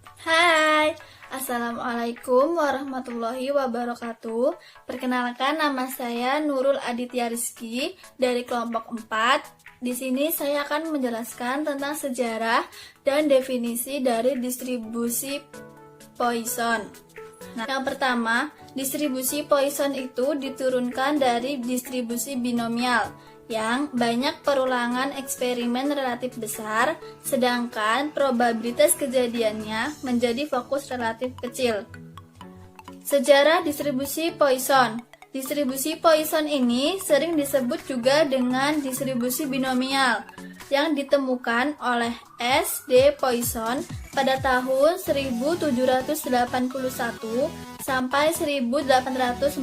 Hai, Assalamualaikum warahmatullahi wabarakatuh. Perkenalkan, nama saya Nurul Aditya Rizky dari kelompok 4. Di sini saya akan menjelaskan tentang sejarah dan definisi dari distribusi Poisson. Nah, yang pertama, distribusi Poisson itu diturunkan dari distribusi binomial yang banyak perulangan eksperimen relatif besar, sedangkan probabilitas kejadiannya menjadi fokus relatif kecil. Sejarah distribusi Poisson. Distribusi Poisson ini sering disebut juga dengan distribusi binomial yang ditemukan oleh S. D. Poisson pada tahun 1781 sampai 1841.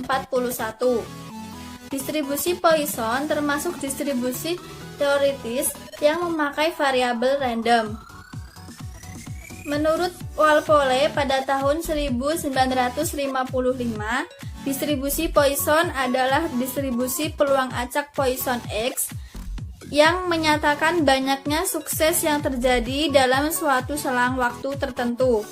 Distribusi Poisson termasuk distribusi teoritis yang memakai variabel random. Menurut Walpole pada tahun 1955, distribusi Poisson adalah distribusi peluang acak Poisson X yang menyatakan banyaknya sukses yang terjadi dalam suatu selang waktu tertentu.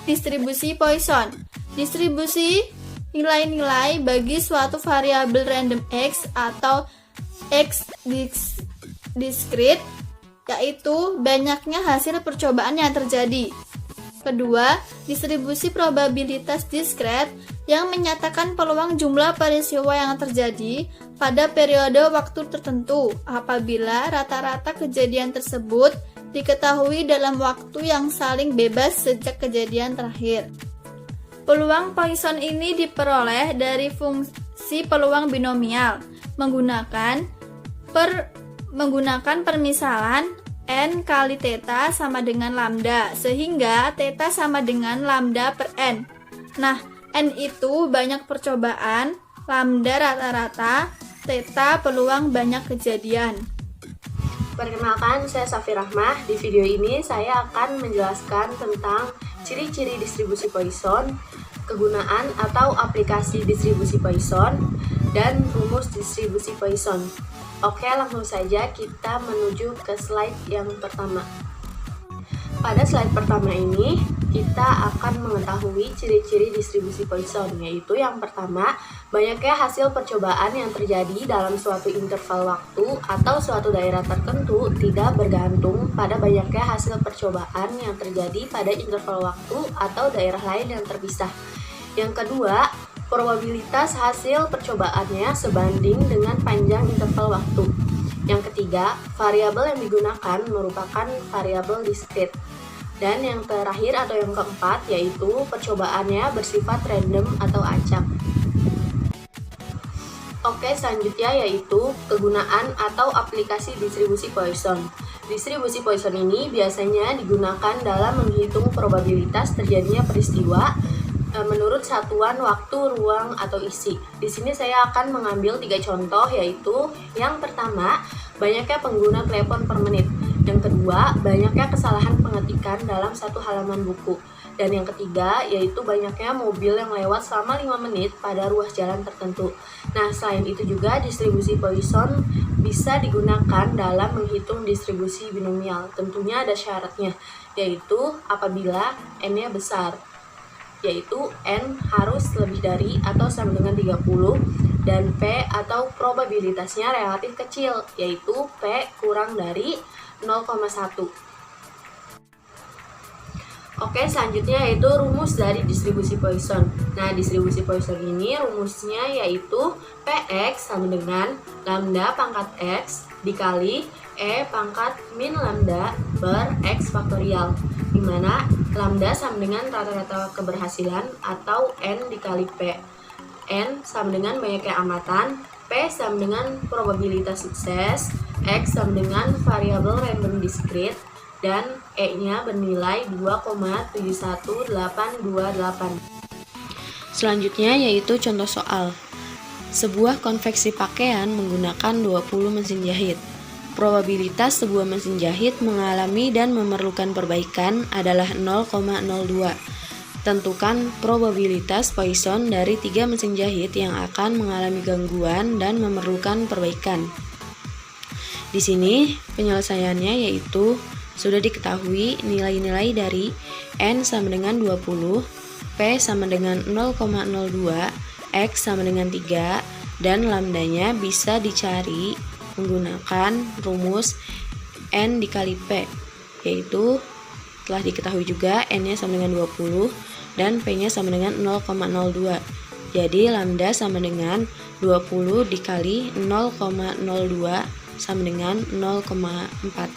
Distribusi Poisson, distribusi nilai-nilai bagi suatu variabel random X atau X discrete, yaitu banyaknya hasil percobaan yang terjadi. Kedua, distribusi probabilitas discrete yang menyatakan peluang jumlah peristiwa yang terjadi pada periode waktu tertentu apabila rata-rata kejadian tersebut diketahui dalam waktu yang saling bebas sejak kejadian terakhir. Peluang Poisson ini diperoleh dari fungsi peluang binomial menggunakan permisalan n kali theta sama dengan lambda, sehingga theta sama dengan lambda per n. Nah, n itu banyak percobaan, lambda rata-rata, theta peluang banyak kejadian. Perkenalkan, saya Safi Rahmah. Di video ini saya akan menjelaskan tentang ciri-ciri distribusi Poisson, kegunaan atau aplikasi distribusi Poisson, dan rumus distribusi Poisson. Oke, langsung saja kita menuju ke slide yang pertama. Pada slide pertama ini, kita akan mengetahui ciri-ciri distribusi Poisson, yaitu yang pertama, banyaknya hasil percobaan yang terjadi dalam suatu interval waktu atau suatu daerah tertentu tidak bergantung pada banyaknya hasil percobaan yang terjadi pada interval waktu atau daerah lain yang terpisah. Yang kedua, probabilitas hasil percobaannya sebanding dengan panjang interval waktu. Yang ketiga, variabel yang digunakan merupakan variabel discrete. Dan yang terakhir atau yang keempat yaitu percobaannya bersifat random atau acak. Oke, selanjutnya yaitu kegunaan atau aplikasi distribusi Poisson. Distribusi Poisson ini biasanya digunakan dalam menghitung probabilitas terjadinya peristiwa menurut satuan waktu, ruang, atau isi. Di sini saya akan mengambil 3 contoh, yaitu yang pertama, banyaknya pengguna telepon per menit. Yang kedua, banyaknya kesalahan pengetikan dalam satu halaman buku. Dan yang ketiga, yaitu banyaknya mobil yang lewat selama 5 menit pada ruas jalan tertentu. Nah, selain itu juga distribusi Poisson bisa digunakan dalam menghitung distribusi binomial. Tentunya ada syaratnya, yaitu apabila n-nya besar, yaitu n harus lebih dari atau sama dengan 30 dan p atau probabilitasnya relatif kecil, yaitu p kurang dari 0,1. Oke, selanjutnya yaitu rumus dari distribusi Poisson. Nah, distribusi Poisson ini rumusnya yaitu px sama dengan lambda pangkat x dikali e pangkat min lambda per x faktorial, di mana lambda sama dengan rata-rata keberhasilan atau n dikali p. N sama dengan banyaknya amatan, P sama dengan probabilitas sukses, X sama dengan variabel random discrete, dan E-nya bernilai 2,71828. Selanjutnya yaitu contoh soal. Sebuah konveksi pakaian menggunakan 20 mesin jahit. Probabilitas sebuah mesin jahit mengalami dan memerlukan perbaikan adalah 0,02. Tentukan probabilitas Poisson dari 3 mesin jahit yang akan mengalami gangguan dan memerlukan perbaikan. Di sini penyelesaiannya yaitu Sudah diketahui nilai-nilai dari N sama dengan 20, P sama dengan 0,02, X sama dengan 3, dan lambdanya bisa dicari menggunakan rumus N dikali P, yaitu telah diketahui juga N-nya sama dengan 20 dan P-nya sama dengan 0,02. Jadi lambda sama dengan 20 dikali 0,02 sama dengan 0,4.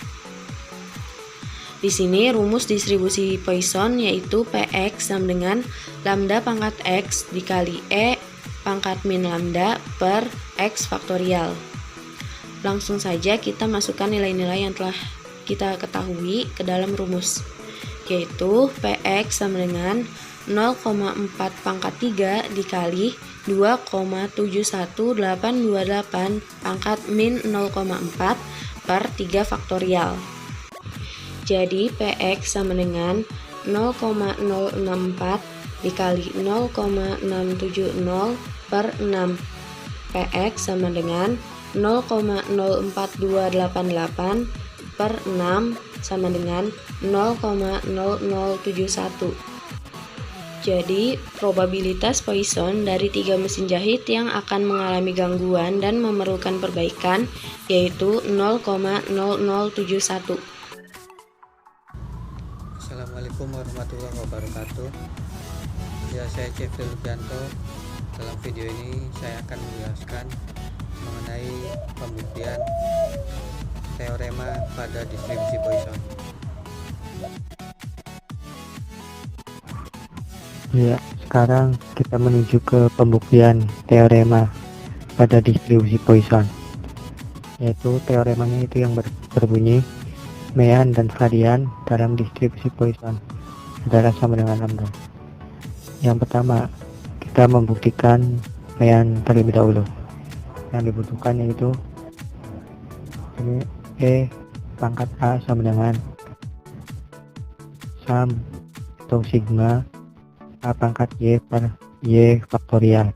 Di sini rumus distribusi Poisson yaitu Px sama dengan lambda pangkat X dikali E pangkat min lambda per X faktorial. Langsung saja kita masukkan nilai-nilai yang telah kita ketahui ke dalam rumus, yaitu Px sama dengan 0,4 pangkat 3 dikali 2,71828 pangkat min 0,4 per 3 faktorial. Jadi Px sama dengan 0,064 dikali 0,670 per 6. Px sama dengan 0,04288 per 6 sama dengan 0,0071. Jadi, probabilitas Poisson dari 3 mesin jahit yang akan mengalami gangguan dan memerlukan perbaikan yaitu 0,0071. Assalamualaikum warahmatullahi wabarakatuh. Ya, saya Cefri Lupianto. Dalam video ini saya akan menjelaskan mengenai pembuktian teorema pada distribusi Poisson. Ya, sekarang kita menuju ke pembuktian teorema pada distribusi Poisson. Yaitu teoremanya itu yang berbunyi mean dan varian dalam distribusi Poisson adalah sama dengan lambda. Yang pertama, kita membuktikan mean terlebih dahulu. Yang dibutuhkan yaitu ini E pangkat A sama dengan sum atau sigma A pangkat Y per Y faktorial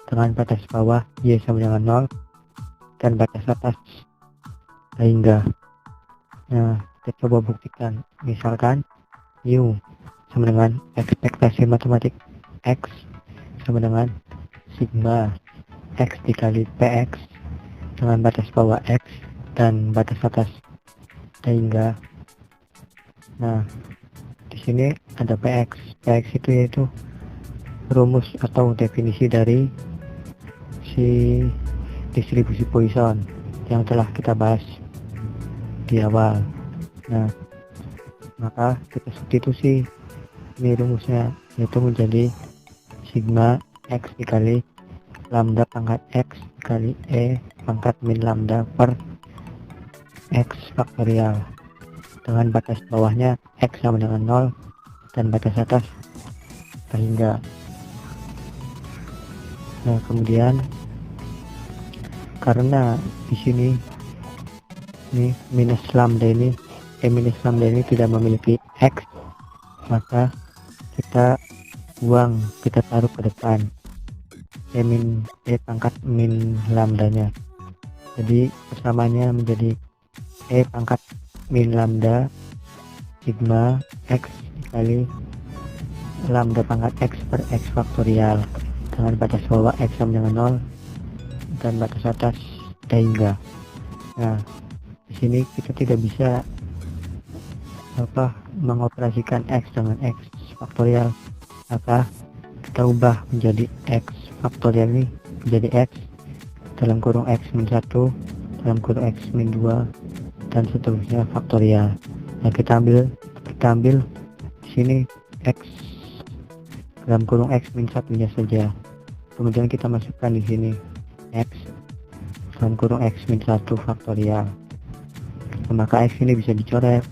dengan batas bawah Y sama dengan 0 dan batas atas hingga. Nah, kita coba buktikan. Misalkan U sama dengan ekspektasi matematik X sama dengan sigma X dikali PX dengan batas bawah X dan batas atas hingga. Nah, di sini ada PX. PX itu yaitu rumus atau definisi dari si distribusi Poisson yang telah kita bahas di awal. Nah, maka kita substitusi ini rumusnya, yaitu menjadi sigma X dikali lambda pangkat X dikali E pangkat min lambda per X faktorial dengan batas bawahnya X sama dengan 0 dan batas atas hingga. Nah, kemudian karena di sini ini minus lambda ini tidak memiliki X, maka kita buang, kita taruh ke depan E pangkat min lambdanya. Jadi persamanya menjadi E pangkat min lambda sigma X dikali lambda pangkat X per X faktorial dengan batas bawah X sama dengan 0 dan batas atas hingga. Nah, di sini kita tidak bisa mengoperasikan X dengan X faktorial, maka kita ubah menjadi X faktorial ini menjadi X dalam kurung X min 1 dalam kurung X min 2 dan seterusnya faktorial. Nah, kita ambil di sini X dalam kurung X min 1-nya saja, kemudian kita masukkan di sini X dalam kurung X min 1 faktorial. Nah, maka X ini bisa dicoret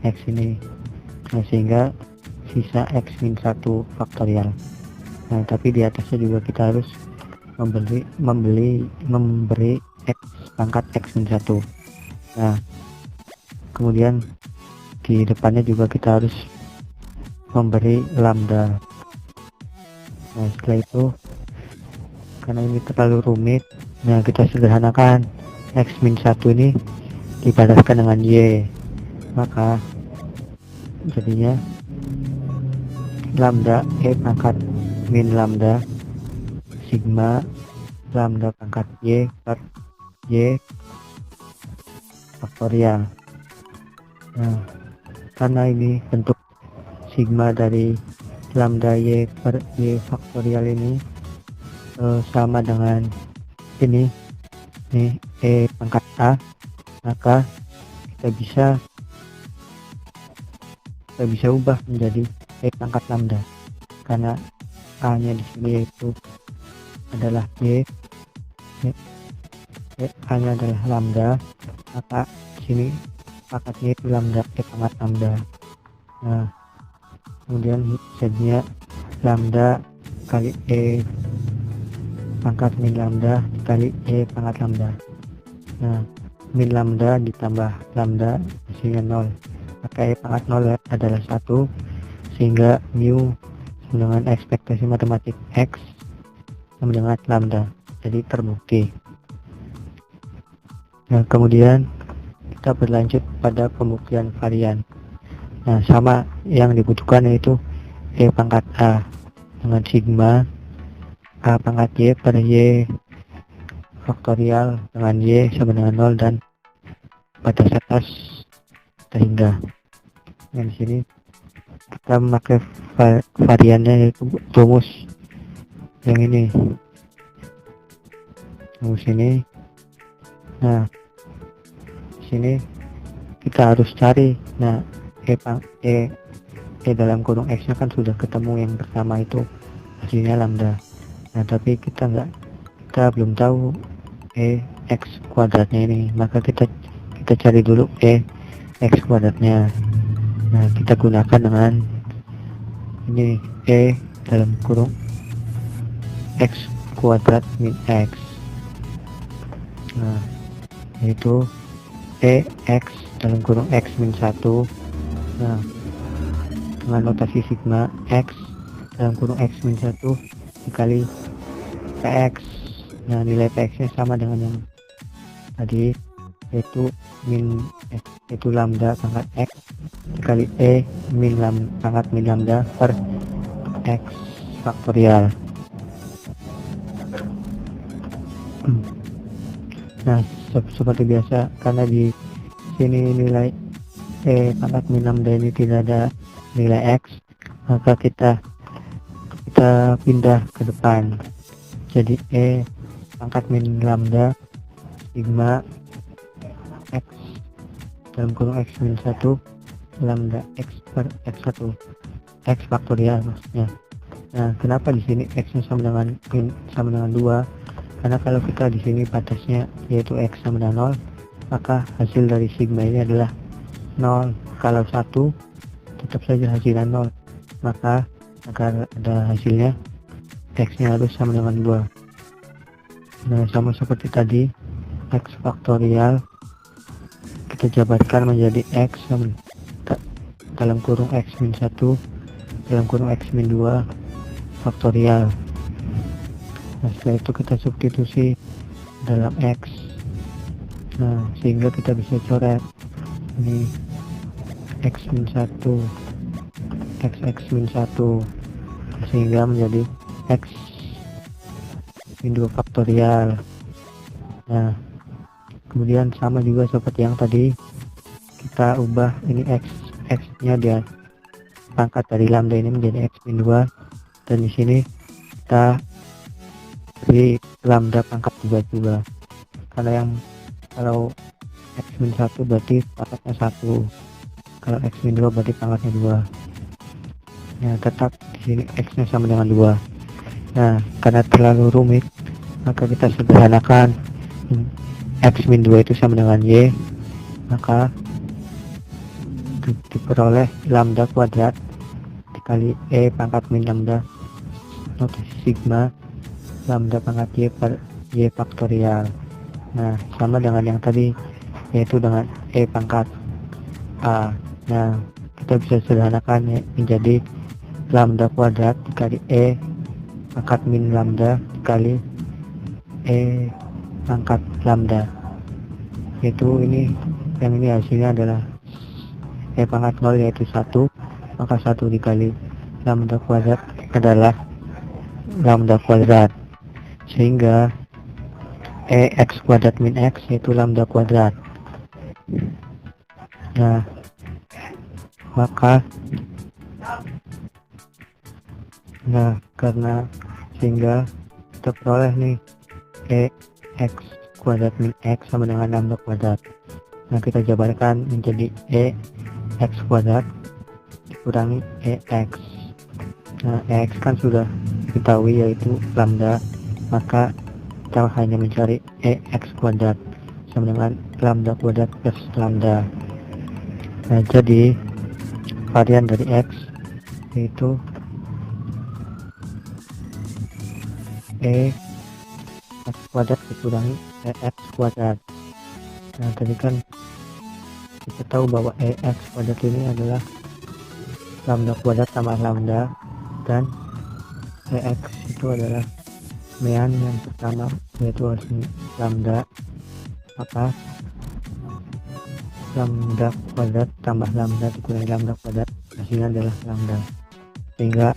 X ini, nah, sehingga sisa X min 1 faktorial. Nah, tapi di atasnya juga kita harus memberi X pangkat X min 1. Nah, kemudian di depannya juga kita harus memberi lambda. Nah, setelah itu karena ini terlalu rumit, nah kita sederhanakan. X min 1 ini dibalaskan dengan Y. maka jadinya lambda E pangkat min lambda sigma lambda pangkat Y per Y faktorial. Nah, karena ini bentuk sigma dari lambda Y per Y faktorial ini sama dengan ini nih E pangkat A, maka kita bisa ubah menjadi E pangkat lambda, karena A nya di sini yaitu adalah Y, A nya adalah lambda, maka di sini pangkatnya itu lambda E pangkat lambda. Nah, kemudian jadinya lambda kali E pangkat min lambda kali E pangkat lambda. Nah, min lambda ditambah lambda hasilnya 0, maka E pangkat 0 adalah 1, sehingga mu dengan ekspektasi matematik X sama dengan lambda, jadi terbukti. Nah, kemudian kita berlanjut pada pembuktian varian. Nah, sama yang dibutuhkan yaitu E pangkat A dengan sigma A pangkat Y per Y faktorial dengan Y sama dengan 0 dan batas atas terhingga. Yang di sini kita memakai variannya yaitu rumus yang ini, rumus ini. Nah, di sini kita harus cari. Nah, E dalam kurung X nya kan sudah ketemu yang pertama itu hasilnya lambda. Nah, tapi kita belum tahu X kuadratnya ini, maka kita cari dulu X kuadratnya. Nah, kita gunakan dengan ini E dalam kurung X kuadrat min X. Nah, yaitu X dalam kurung X min 1. Nah, dengan notasi sigma X dalam kurung X min 1 dikali PX. Nah, nilai PX nya sama dengan yang tadi, yaitu lambda pangkat X dikali E pangkat min lambda per X faktorial. Nah, seperti biasa, karena di sini nilai E pangkat min lambda ini tidak ada nilai X, maka kita pindah ke depan. Jadi E pangkat min lambda sigma X dalam kurung X min 1 lambda X per X1 X faktorial maksudnya. Nah, kenapa di sini X nya sama dengan 2? Karena kalau kita di sini batasnya yaitu X sama dengan 0, maka hasil dari sigma ini adalah 0. Kalau 1 tetap saja hasilnya 0, maka agar ada hasilnya X nya harus sama dengan 2. Nah, sama seperti tadi, X faktorial kita jabarkan menjadi X dalam kurung X min 1 dalam kurung X min 2 faktorial. Nah, setelah itu kita substitusi dalam X. Nah, sehingga kita bisa coret ini X min 1 X min 1 sehingga menjadi X min 2 faktorial. Nah, kemudian sama juga seperti yang tadi, kita ubah ini X nya dia pangkat dari lambda ini menjadi X min 2, dan di sini kita beri lambda pangkat 2 juga, karena kalau X min 1 berarti pangkatnya 1, kalau X min 2 berarti pangkatnya 2. Ya, tetap di sini X nya sama dengan 2. Nah, karena terlalu rumit, maka kita sederhanakan. X min 2 itu sama dengan Y, maka diperoleh lambda kuadrat dikali E pangkat min lambda notasi sigma lambda pangkat Y per Y faktorial. Nah, sama dengan yang tadi, yaitu dengan E pangkat A. Nah, kita bisa sederhanakan menjadi lambda kuadrat dikali E pangkat min lambda dikali E pangkat lambda, yaitu ini, yang ini hasilnya adalah E pangkat 0 yaitu 1, maka 1 dikali lambda kuadrat adalah lambda kuadrat, sehingga X kuadrat min X yaitu lambda kuadrat. Nah, maka karena sehingga kita peroleh nih X kuadrat min X sama dengan lambda kuadrat. Nah, kita jabarkan menjadi X kuadrat dikurangi EX. Nah, EX kan sudah diketahui yaitu lambda, maka kita hanya mencari EX kuadrat sama dengan lambda kuadrat plus lambda. Nah, jadi varian dari X yaitu X kuadrat dikurangi EX kuadrat. Nah, tadi kan kita tahu bahwa EX kuadrat ini adalah lambda kuadrat tambah lambda, dan EX itu adalah mean yang pertama yaitu harus lambda, maka lambda kuadrat tambah lambda dikurangi lambda kuadrat hasilnya adalah lambda, sehingga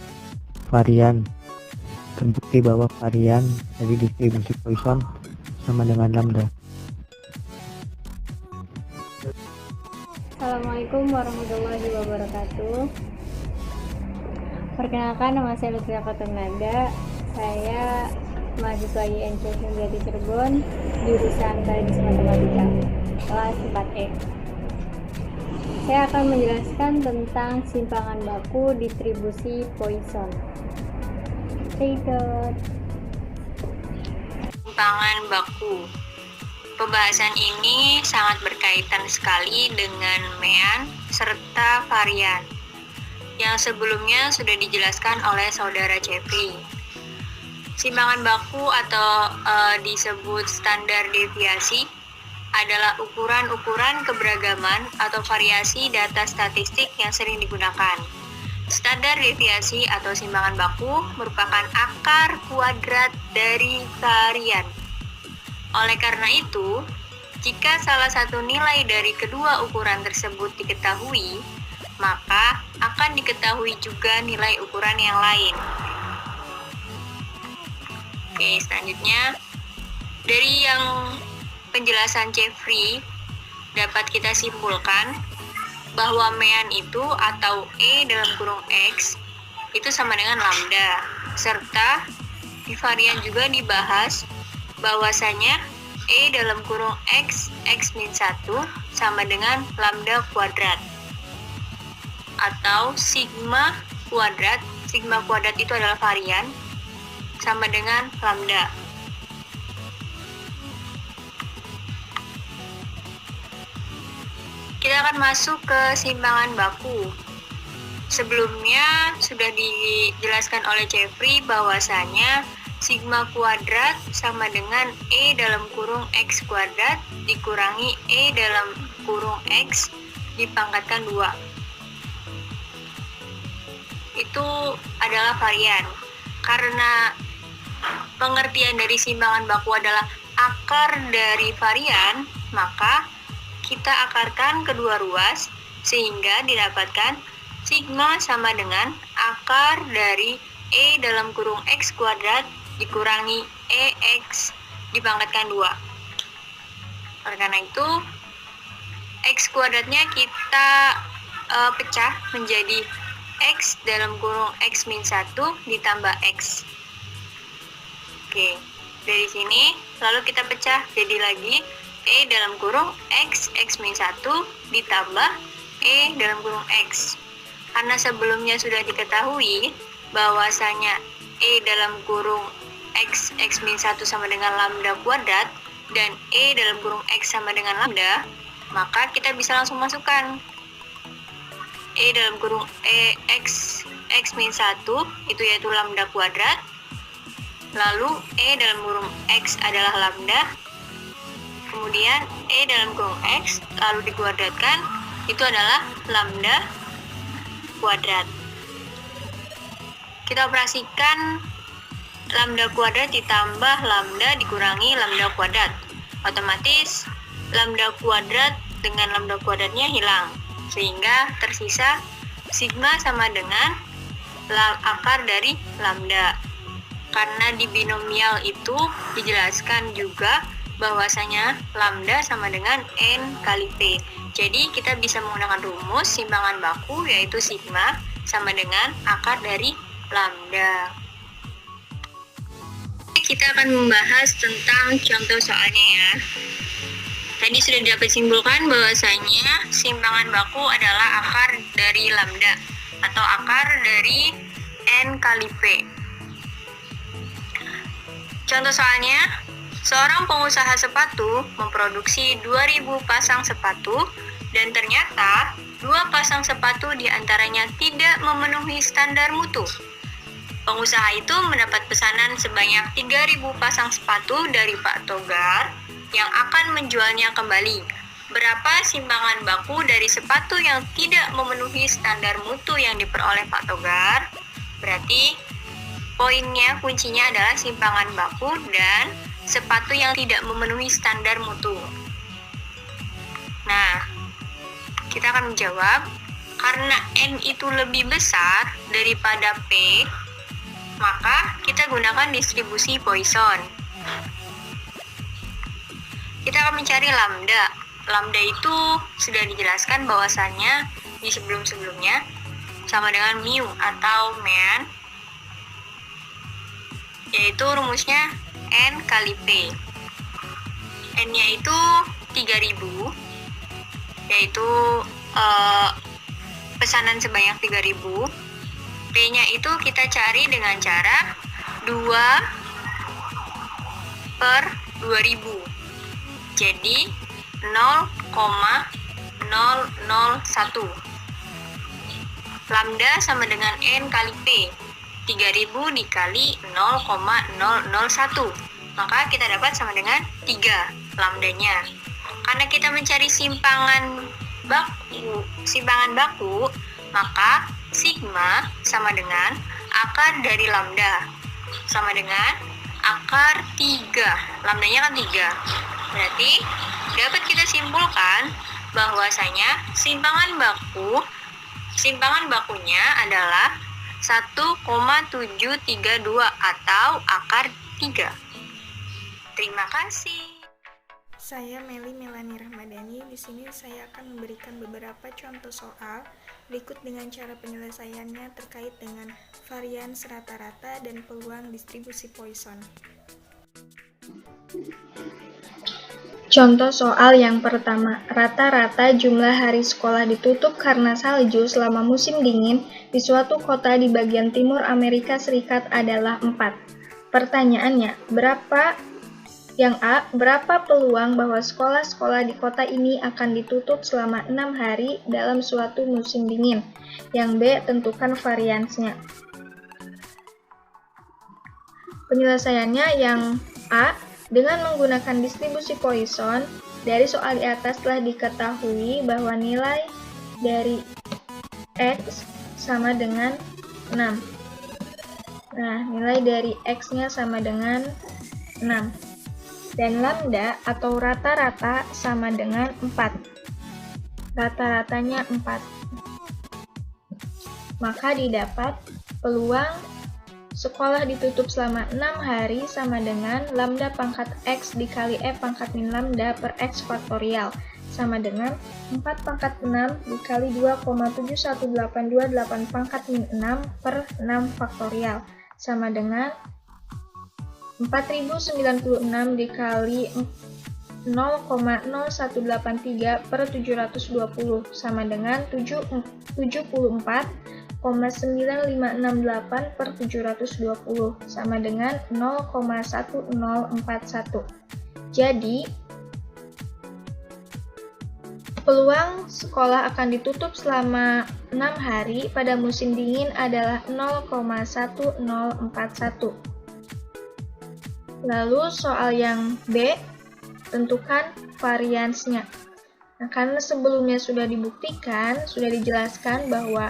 varian terbukti bahwa varian dari distribusi Poisson sama dengan lambda. Assalamualaikum warahmatullahi wabarakatuh. Perkenalkan, nama saya Lutfi Katunanda. Saya mahasiswa INC Jati Cirebon, jurusan Teknik Matematika, kelas 4E. Saya akan menjelaskan tentang simpangan baku distribusi Poisson. Simpangan baku. Pembahasan ini sangat berkaitan sekali dengan mean serta varian yang sebelumnya sudah dijelaskan oleh saudara Jeffrey. Simpangan baku atau disebut standar deviasi adalah ukuran-ukuran keberagaman atau variasi data statistik yang sering digunakan. Standar deviasi atau simpangan baku merupakan akar kuadrat dari varian. Oleh karena itu, jika salah satu nilai dari kedua ukuran tersebut diketahui, maka akan diketahui juga nilai ukuran yang lain. Oke, selanjutnya dari yang penjelasan Jeffrey dapat kita simpulkan bahwa mean itu atau E dalam kurung X itu sama dengan lambda, serta di varian juga dibahas bahwasanya E dalam kurung X min 1 sama dengan lambda kuadrat atau sigma kuadrat itu adalah varian sama dengan lambda. Kita akan masuk ke simpangan baku. Sebelumnya sudah dijelaskan oleh Jeffrey bahwasanya sigma kuadrat sama dengan E dalam kurung X kuadrat dikurangi E dalam kurung X dipangkatkan 2. Itu adalah varian. Karena pengertian dari simpangan baku adalah akar dari varian, maka kita akarkan kedua ruas sehingga didapatkan sigma sama dengan akar dari E dalam kurung X kuadrat dikurangi EX dipangkatkan 2. Oleh karena itu, X kuadratnya kita pecah menjadi X dalam kurung X min 1 ditambah X. Oke, dari sini lalu kita pecah jadi lagi E dalam kurung X min 1 ditambah E dalam kurung X. Karena sebelumnya sudah diketahui bahwasanya E dalam kurung X min 1 sama dengan lambda kuadrat dan E dalam kurung X sama dengan lambda, maka kita bisa langsung masukkan E dalam kurung X min 1 itu yaitu lambda kuadrat, lalu E dalam kurung X adalah lambda, kemudian E dalam kurung X lalu dikuadratkan itu adalah lambda kuadrat. Kita operasikan lambda kuadrat ditambah lambda dikurangi lambda kuadrat. Otomatis lambda kuadrat dengan lambda kuadratnya hilang. sehingga tersisa sigma sama dengan akar dari lambda. Karena di binomial itu dijelaskan juga bahwasanya lambda sama dengan N kali P. Jadi kita bisa menggunakan rumus simpangan baku yaitu sigma sama dengan akar dari lambda. Kita akan membahas tentang contoh soalnya ya. Tadi sudah dapat simpulkan bahwasanya simpangan baku adalah akar dari lambda atau akar dari N kali P. Contoh soalnya, seorang pengusaha sepatu memproduksi 2000 pasang sepatu dan ternyata 2 pasang sepatu diantaranya tidak memenuhi standar mutu. Pengusaha itu mendapat pesanan sebanyak 3000 pasang sepatu dari Pak Togar yang akan menjualnya kembali. Berapa simpangan baku dari sepatu yang tidak memenuhi standar mutu yang diperoleh Pak Togar? Berarti poinnya, kuncinya adalah simpangan baku dan sepatu yang tidak memenuhi standar mutu. Nah, kita akan menjawab, karena N itu lebih besar daripada P, maka kita gunakan distribusi Poisson. Kita akan mencari lambda. Lambda itu sudah dijelaskan bahwasannya di sebelum-sebelumnya sama dengan mu atau mean, yaitu rumusnya N kali P. N-nya itu 3000, yaitu pesanan sebanyak 3000. P-nya itu kita cari dengan cara 2/2000. Jadi 0,001. Lambda sama dengan N kali P. 3000 dikali 0,001. Maka kita dapat sama dengan 3 lambdanya. Karena kita mencari simpangan baku, maka sigma sama dengan akar dari lambda sama dengan akar 3. Lambdanya kan 3. Berarti dapat kita simpulkan bahwasanya simpangan bakunya adalah 1,732 atau akar 3. Terima kasih. Saya Meli Melani Rahmadani. Di sini saya akan memberikan beberapa contoh soal berikut dengan cara penyelesaiannya terkait dengan varians rata-rata dan peluang distribusi Poisson. Contoh soal yang pertama, rata-rata jumlah hari sekolah ditutup karena salju selama musim dingin di suatu kota di bagian timur Amerika Serikat adalah 4. Pertanyaannya, Yang A, berapa peluang bahwa sekolah-sekolah di kota ini akan ditutup selama 6 hari dalam suatu musim dingin? Yang B, tentukan variansnya. Penyelesaiannya yang A, dengan menggunakan distribusi Poisson, dari soal di atas telah diketahui bahwa nilai dari X sama dengan 6. Nah, nilai dari X-nya sama dengan 6. Dan lambda atau rata-rata sama dengan 4. Rata-ratanya 4. Maka didapat peluang sekolah ditutup selama 6 hari sama dengan lambda pangkat X dikali E pangkat min lambda per X faktorial sama dengan 4 pangkat 6 dikali 2,71828 pangkat min 6 per 6 faktorial sama dengan 4096 dikali 0,0183 per 720 sama dengan 74,9568 per 720 sama dengan 0,1041. Jadi, peluang sekolah akan ditutup selama 6 hari pada musim dingin adalah 0,1041. Lalu soal yang B, tentukan variansnya. Nah, karena sebelumnya sudah dibuktikan, sudah dijelaskan bahwa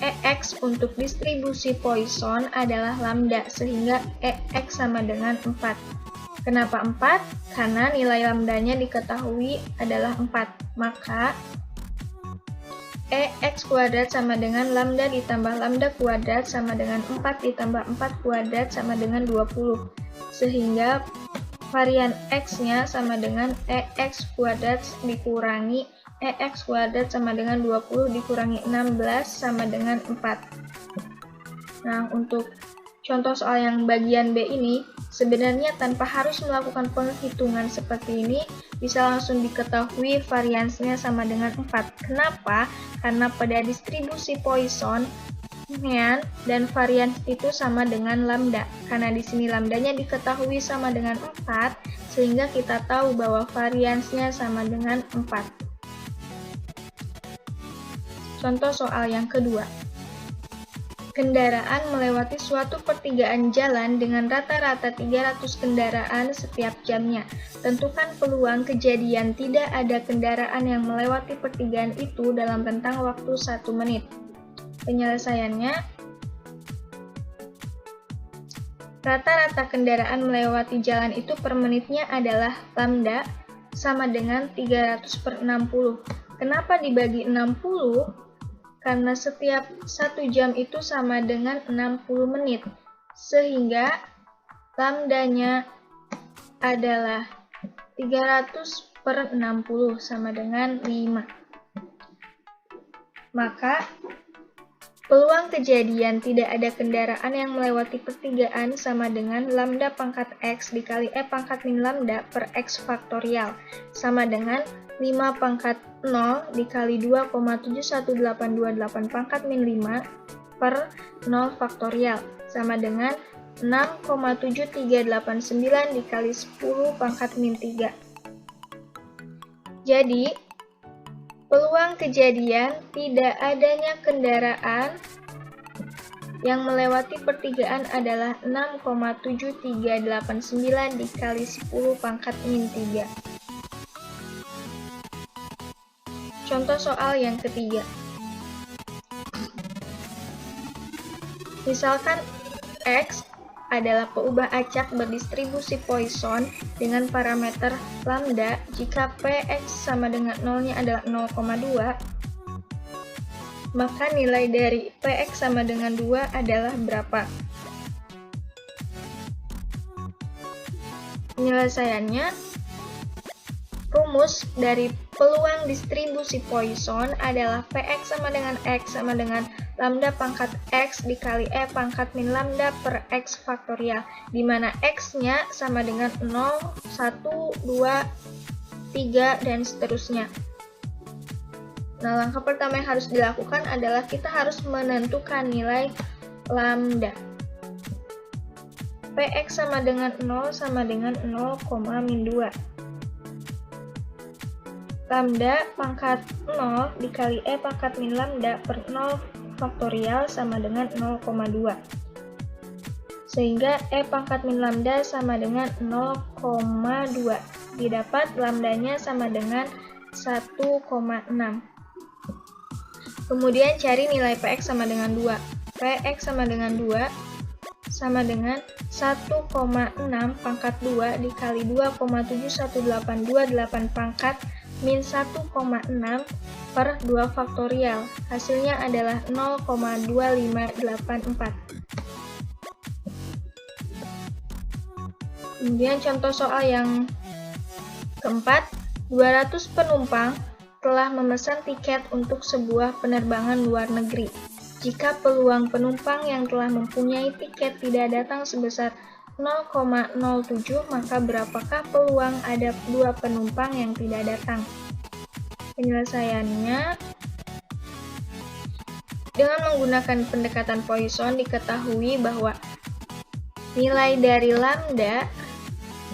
EX untuk distribusi Poisson adalah lambda, sehingga EX sama dengan 4. Kenapa 4? Karena nilai lambdanya diketahui adalah 4. Maka EX kuadrat sama dengan lambda ditambah lambda kuadrat sama dengan 4 ditambah 4 kuadrat sama dengan 20. Sehingga varian X-nya sama dengan EX kuadrat dikurangi EX kuadrat sama dengan 20 dikurangi 16 sama dengan 4. Nah, untuk contoh soal yang bagian B ini, sebenarnya tanpa harus melakukan penghitungan seperti ini, bisa langsung diketahui variansnya sama dengan 4. Kenapa? Karena pada distribusi Poisson, mean dan varians itu sama dengan lambda. Karena di sini lambdanya diketahui sama dengan 4, sehingga kita tahu bahwa variansnya sama dengan 4. Contoh soal yang kedua. Kendaraan melewati suatu pertigaan jalan dengan rata-rata 300 kendaraan setiap jamnya. Tentukan peluang kejadian tidak ada kendaraan yang melewati pertigaan itu dalam rentang waktu 1 menit. Penyelesaiannya, rata-rata kendaraan melewati jalan itu per menitnya adalah lambda sama dengan 300 per 60. Kenapa dibagi 60? Karena setiap 1 jam itu sama dengan 60 menit, sehingga lambdanya adalah 300 per 60 sama dengan 5. Maka, peluang kejadian tidak ada kendaraan yang melewati pertigaan sama dengan lambda pangkat X dikali E pangkat min lambda per X faktorial, sama dengan 5 pangkat 0 dikali 2,71828 pangkat min 5 per 0 faktorial, sama dengan 6,7389 dikali 10 pangkat min 3. Jadi, peluang kejadian tidak adanya kendaraan yang melewati pertigaan adalah 6,7389 dikali 10 pangkat min 3. Contoh soal yang ketiga. Misalkan X adalah peubah acak berdistribusi Poisson dengan parameter lambda jika Px sama dengan 0-nya adalah 0,2, maka nilai dari Px sama dengan 2 adalah berapa? Penyelesaiannya, rumus dari peluang distribusi Poisson adalah Px sama dengan X sama dengan lambda pangkat X dikali E pangkat min lambda per X faktorial, di mana X-nya sama dengan 0, 1, 2, 3, dan seterusnya. Nah, langkah pertama yang harus dilakukan adalah kita harus menentukan nilai lambda. Px sama dengan 0 sama dengan 0,-2. Lambda pangkat 0 dikali E pangkat min lambda per 0 faktorial sama dengan 0,2. Sehingga E pangkat min lambda sama dengan 0,2. Didapat lambdanya sama dengan 1,6. Kemudian cari nilai Px sama dengan 2. Px sama dengan 2 sama dengan 1,6 pangkat 2 dikali 2,71828 pangkat min 1,6 per 2 faktorial. Hasilnya adalah 0,2584. Kemudian contoh soal yang keempat, 200 penumpang telah memesan tiket untuk sebuah penerbangan luar negeri. Jika peluang penumpang yang telah mempunyai tiket tidak datang sebesar 0,07, maka berapakah peluang ada 2 penumpang yang tidak datang? Penyelesaiannya, dengan menggunakan pendekatan Poisson diketahui bahwa nilai dari lambda,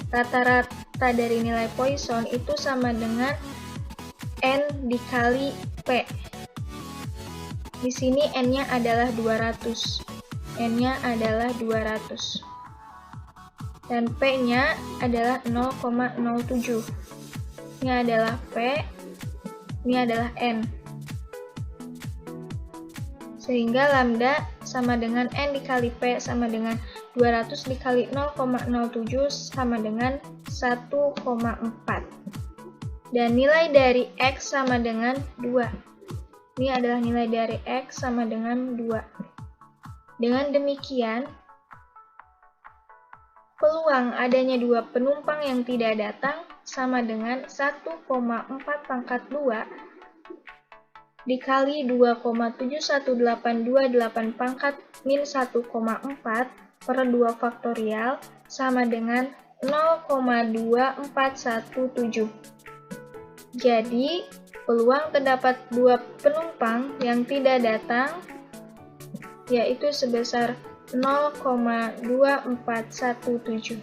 rata-rata dari nilai Poisson itu sama dengan N dikali P. Di sini N-nya adalah 200. N-nya adalah 200. Dan P-nya adalah 0,07. Ini adalah P, ini adalah N. Sehingga lambda sama dengan N dikali P sama dengan 200 dikali 0,07 sama dengan 1,4. Dan nilai dari X sama dengan 2. Ini adalah nilai dari X sama dengan 2. Dengan demikian, peluang adanya 2 penumpang yang tidak datang sama dengan 1,4 pangkat 2 dikali 2,71828 pangkat min 1,4 per 2 faktorial sama dengan 0,2417. Jadi, peluang terdapat 2 penumpang yang tidak datang yaitu sebesar 0,2417.